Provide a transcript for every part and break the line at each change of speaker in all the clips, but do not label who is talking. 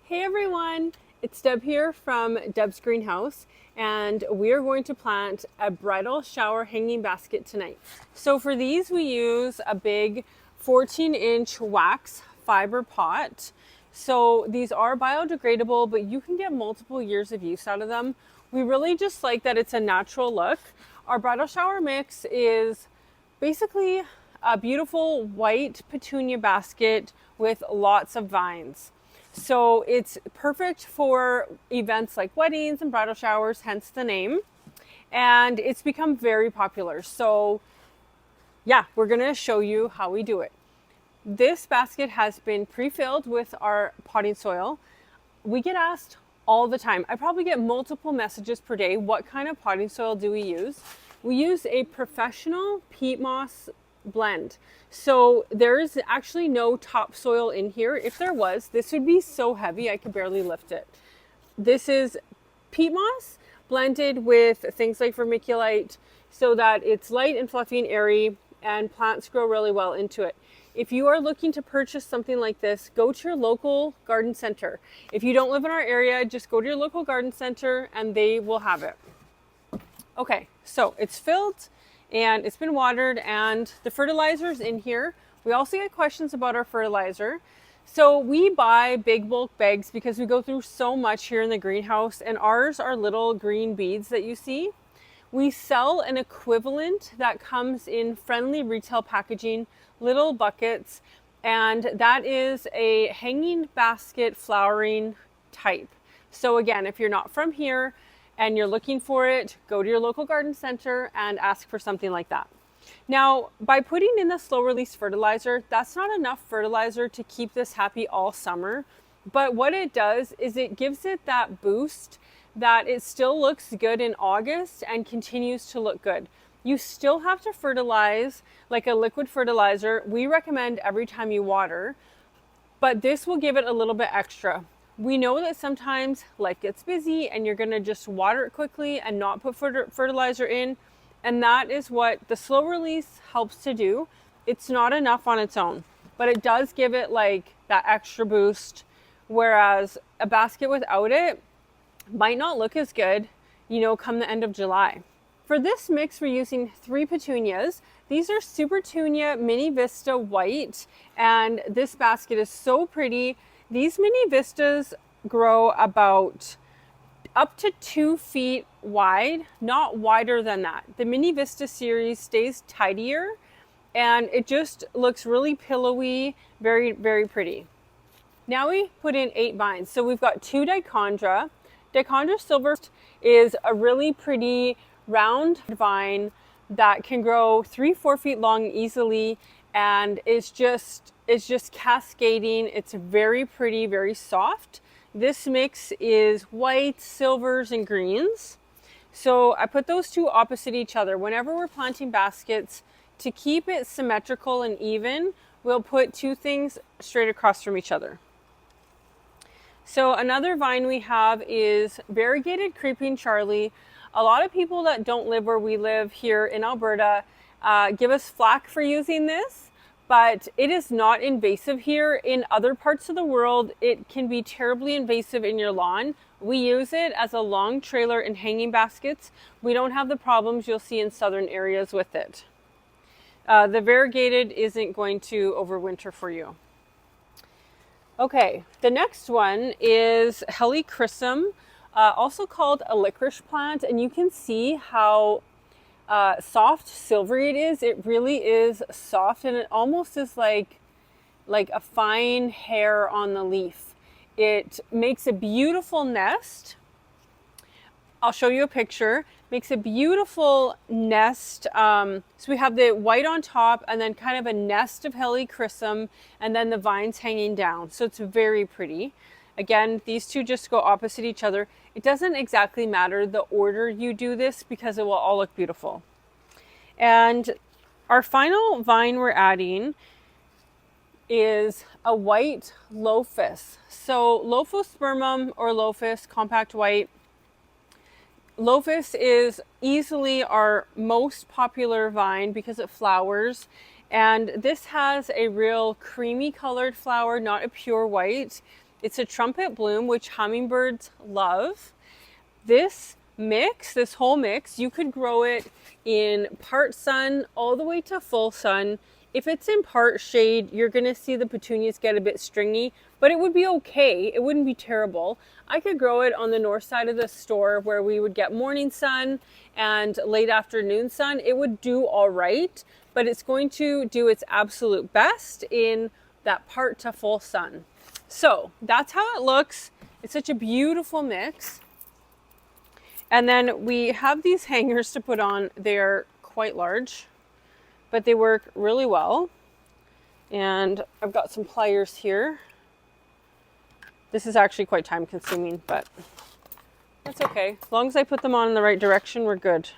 Hey everyone, it's Deb here from Deb's Greenhouse, and we are going to plant a bridal shower hanging basket tonight. So for these we use a big 14-inch wax fiber pot. So these are biodegradable, but you can get multiple years of use out of them. We really just like that it's a natural look. Our bridal shower mix is basically a beautiful white petunia basket with lots of vines. So it's perfect for events like weddings and bridal showers, hence the name. And it's become very popular. So yeah, we're gonna show you how we do it. This basket has been pre-filled with our potting soil. We get asked all the time. I probably get multiple messages per day. What kind of potting soil do we use? We use a professional peat moss blend. So there is actually no topsoil in here. If there was, this would be so heavy I could barely lift it. This is peat moss blended with things like vermiculite so that it's light and fluffy and airy and plants grow really well into it. If you are looking to purchase something like this, go to your local garden center. If you don't live in our area, just go to your local garden center and they will have it. Okay, so it's filled and it's been watered and the fertilizer's in here. We also get questions about our fertilizer. So we buy big bulk bags because we go through so much here in the greenhouse, and ours are little green beads that you see. We sell an equivalent that comes in friendly retail packaging, little buckets, and that is a hanging basket flowering type. So again, if you're not from here and you're looking for it, go to your local garden center and ask for something like that. Now, by putting in the slow release fertilizer, that's not enough fertilizer to keep this happy all summer. But what it does is it gives it that boost that it still looks good in August and continues to look good. You still have to fertilize like a liquid fertilizer. We recommend every time you water, but this will give it a little bit extra. We know that sometimes life gets busy and you're gonna just water it quickly and not put fertilizer in. And that is what the slow release helps to do. It's not enough on its own, but it does give it like that extra boost. Whereas a basket without it might not look as good, come the end of July. For this mix, we're using 3 petunias. These are Super Tunia Mini Vista White, and this basket is so pretty. These Mini Vistas grow about up to 2 feet wide, not wider than that. The Mini Vista series stays tidier and it just looks really pillowy, very, very pretty. Now we put in 8 vines. So we've got 2 dichondra. Dichondra silver is a really pretty round vine that can grow 3-4 feet long easily and is just cascading. It's very pretty, very soft. This mix is white, silvers, and greens. So I put those 2 opposite each other. Whenever we're planting baskets, to keep it symmetrical and even, we'll put 2 things straight across from each other. So another vine we have is variegated creeping Charlie. A lot of people that don't live where we live here in Alberta give us flack for using this, but it is not invasive here. In other parts of the world, it can be terribly invasive in your lawn. We use it as a long trailer in hanging baskets. We don't have the problems you'll see in southern areas with it. The variegated isn't going to overwinter for you. Okay, the next one is helichrysum, also called a licorice plant, and you can see how soft silvery it is. It really is soft, and it almost is like a fine hair on the leaf. It makes a beautiful nest. I'll show you a picture. Makes a beautiful nest. So we have the white on top and then kind of a nest of helichrysum and then the vines hanging down. So it's very pretty. Again, these 2 just go opposite each other. It doesn't exactly matter the order you do this because it will all look beautiful. And our final vine we're adding is a white lophus. So Lophospermum or lophus, compact white. Lophus is easily our most popular vine because it flowers, and this has a real creamy colored flower, not a pure white. It's a trumpet bloom, which hummingbirds love. This mix, this whole mix, you could grow it in part sun all the way to full sun. If it's in part shade, you're gonna see the petunias get a bit stringy, but it would be okay. It wouldn't be terrible. I could grow it on the north side of the store where we would get morning sun and late afternoon sun. It would do all right, but it's going to do its absolute best in that part to full sun. So that's how it looks. It's such a beautiful mix. And then we have these hangers to put on. They're quite large, but they work really well. And I've got some pliers here. This is actually quite time consuming, but that's okay. As long as I put them on in the right direction, we're good.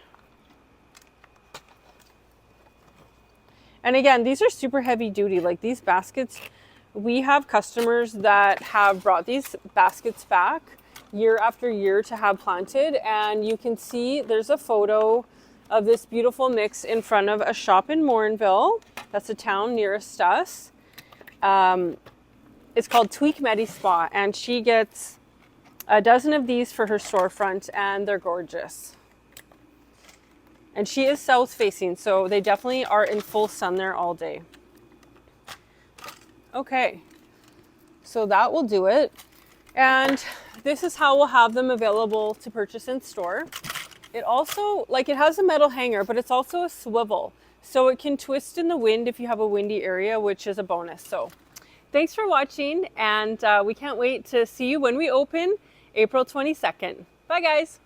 And again, these are super heavy duty. Like these baskets, we have customers that have brought these baskets back year after year to have planted. And you can see there's a photo of this beautiful mix in front of a shop in Morinville. That's a town nearest us. It's called Tweak Medi Spa, and she gets a dozen of these for her storefront, and they're gorgeous. And she is south facing, so they definitely are in full sun there all day. Okay, so that will do it. And this is how we'll have them available to purchase in store. It also, like, it has a metal hanger, but it's also a swivel. So it can twist in the wind if you have a windy area, which is a bonus. So thanks for watching, and we can't wait to see you when we open April 22nd. Bye guys.